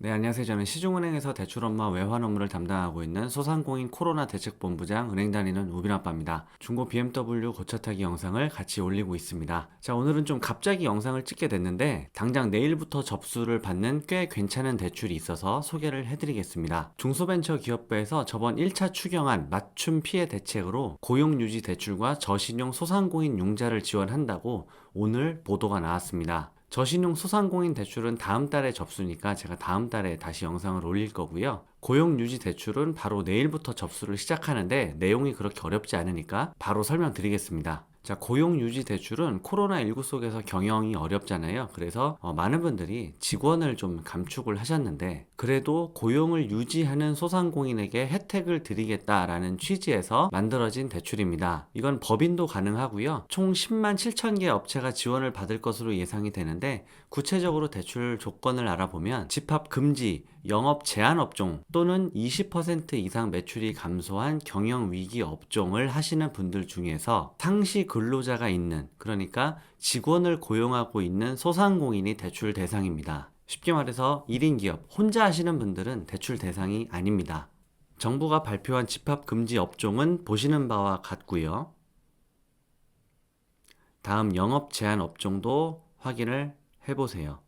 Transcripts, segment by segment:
네, 안녕하세요. 저는 시중은행에서 대출 업무와 외환 업무를 담당하고 있는 소상공인 코로나 대책본부장 은행 다니는 우빈 아빠입니다. 중고 BMW 고쳐 타기 영상을 같이 올리고 있습니다. 자, 오늘은 좀 갑자기 영상을 찍게 됐는데 당장 내일부터 접수를 받는 꽤 괜찮은 대출이 있어서 소개를 해드리겠습니다. 중소벤처기업부에서 저번 1차 추경안 맞춤 피해 대책으로 고용유지 대출과 저신용 소상공인 융자를 지원한다고 오늘 보도가 나왔습니다. 저신용 소상공인 대출은 다음 달에 접수니까 제가 다음 달에 다시 영상을 올릴 거고요. 고용유지 대출은 바로 내일부터 접수를 시작하는데 내용이 그렇게 어렵지 않으니까 바로 설명드리겠습니다. 자, 고용유지 대출은 코로나19 속에서 경영이 어렵잖아요. 그래서 많은 분들이 직원을 좀 감축을 하셨는데 그래도 고용을 유지하는 소상공인에게 혜택을 드리겠다라는 취지에서 만들어진 대출입니다. 이건 법인도 가능하고요. 총 10만 7천 개 업체가 지원을 받을 것으로 예상이 되는데 구체적으로 대출 조건을 알아보면 집합 금지, 영업 제한 업종 또는 20% 이상 매출이 감소한 경영 위기 업종을 하시는 분들 중에서 상시 근로자가 있는, 그러니까 직원을 고용하고 있는 소상공인이 대출 대상입니다. 쉽게 말해서 1인 기업 혼자 하시는 분들은 대출 대상이 아닙니다. 정부가 발표한 집합 금지 업종은 보시는 바와 같고요. 다음 영업 제한 업종도 확인을 해보세요.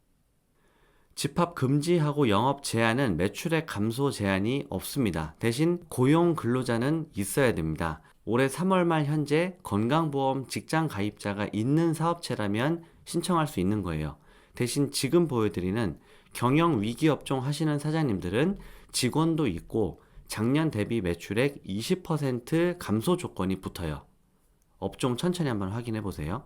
집합 금지하고 영업 제한은 매출액 감소 제한이 없습니다. 대신 고용 근로자는 있어야 됩니다. 올해 3월 말 현재 건강보험 직장 가입자가 있는 사업체라면 신청할 수 있는 거예요. 대신 지금 보여드리는 경영 위기 업종 하시는 사장님들은 직원도 있고 작년 대비 매출액 20% 감소 조건이 붙어요. 업종 천천히 한번 확인해 보세요.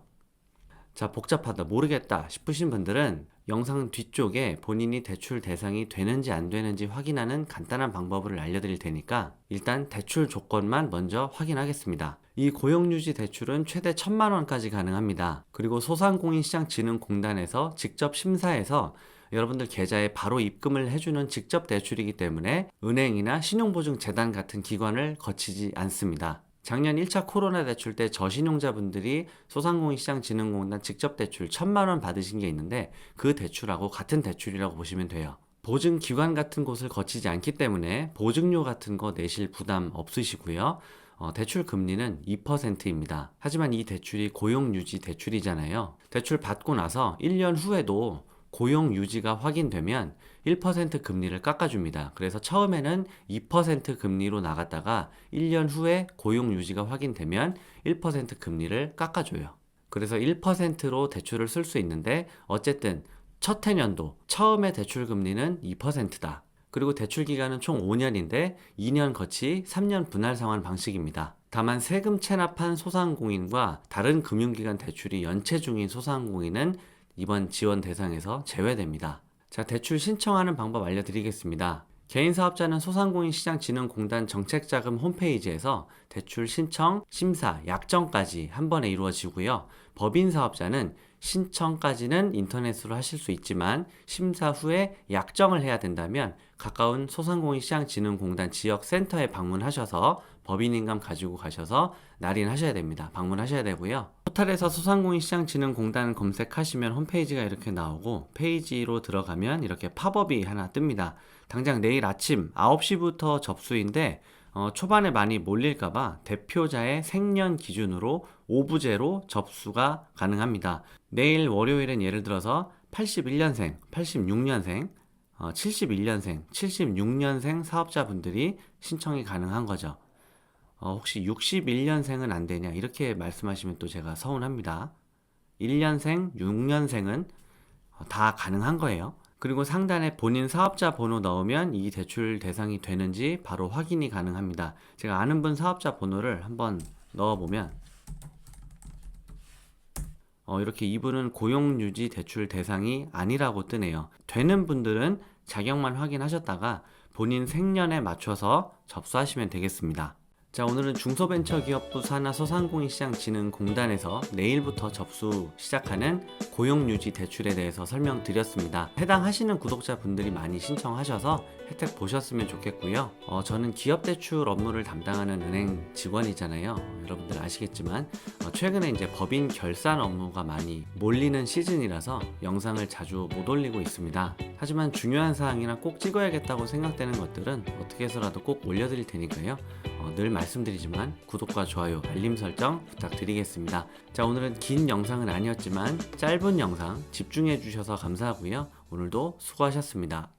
자, 복잡하다, 모르겠다 싶으신 분들은 영상 뒤쪽에 본인이 대출 대상이 되는지 안 되는지 확인하는 간단한 방법을 알려드릴 테니까 일단 대출 조건만 먼저 확인하겠습니다. 이 고용유지 대출은 최대 1,000만 원까지 가능합니다. 그리고 소상공인시장진흥공단에서 직접 심사해서 여러분들 계좌에 바로 입금을 해주는 직접 대출이기 때문에 은행이나 신용보증재단 같은 기관을 거치지 않습니다. 작년 1차 코로나 대출 때 저신용자분들이 소상공인시장진흥공단 직접 대출 1,000만 원 받으신 게 있는데 그 대출하고 같은 대출이라고 보시면 돼요. 보증기관 같은 곳을 거치지 않기 때문에 보증료 같은 거 내실 부담 없으시고요. 대출 금리는 2%입니다. 하지만 이 대출이 고용유지 대출이잖아요. 대출 받고 나서 1년 후에도 고용 유지가 확인되면 1% 금리를 깎아줍니다. 그래서 처음에는 2% 금리로 나갔다가 1년 후에 고용 유지가 확인되면 1% 금리를 깎아줘요. 그래서 1%로 대출을 쓸 수 있는데 어쨌든 첫 해년도 처음에 대출 금리는 2%다. 그리고 대출 기간은 총 5년인데 2년 거치 3년 분할 상환 방식입니다. 다만 세금 체납한 소상공인과 다른 금융기관 대출이 연체 중인 소상공인은 이번 지원 대상에서 제외됩니다. 자, 대출 신청하는 방법 알려드리겠습니다. 개인사업자는 소상공인시장진흥공단 정책자금 홈페이지에서 대출 신청, 심사, 약정까지 한 번에 이루어지고요. 법인사업자는 신청까지는 인터넷으로 하실 수 있지만 심사 후에 약정을 해야 된다면 가까운 소상공인시장진흥공단 지역센터에 방문하셔서 법인인감 가지고 가셔서 날인하셔야 됩니다. 방문하셔야 되고요. 포털에서 소상공인시장진흥공단 검색하시면 홈페이지가 이렇게 나오고 페이지로 들어가면 이렇게 팝업이 하나 뜹니다. 당장 내일 아침 9시부터 접수인데 초반에 많이 몰릴까봐 대표자의 생년 기준으로 오부제로 접수가 가능합니다. 내일 월요일은 예를 들어서 81년생, 86년생, 71년생, 76년생 사업자분들이 신청이 가능한 거죠. 혹시 61년생은 안 되냐 이렇게 말씀하시면 또 제가 서운합니다. 1년생, 6년생은 다 가능한 거예요. 그리고 상단에 본인 사업자 번호 넣으면 이 대출 대상이 되는지 바로 확인이 가능합니다. 제가 아는 분 사업자 번호를 한번 넣어보면 이렇게 이분은 고용유지 대출 대상이 아니라고 뜨네요. 되는 분들은 자격만 확인하셨다가 본인 생년에 맞춰서 접수하시면 되겠습니다. 자, 오늘은 중소벤처기업부 산하 소상공인시장진흥공단에서 내일부터 접수 시작하는 고용유지 대출에 대해서 설명드렸습니다. 해당하시는 구독자분들이 많이 신청하셔서 혜택 보셨으면 좋겠고요. 저는 기업대출 업무를 담당하는 은행 직원이잖아요. 여러분들 아시겠지만 최근에 이제 법인 결산 업무가 많이 몰리는 시즌이라서 영상을 자주 못 올리고 있습니다. 하지만 중요한 사항이나 꼭 찍어야겠다고 생각되는 것들은 어떻게 해서라도 꼭 올려드릴 테니까요. 늘 말씀드리지만 구독과 좋아요, 알림 설정 부탁드리겠습니다. 자, 오늘은 긴 영상은 아니었지만 짧은 영상 집중해 주셔서 감사하고요. 오늘도 수고하셨습니다.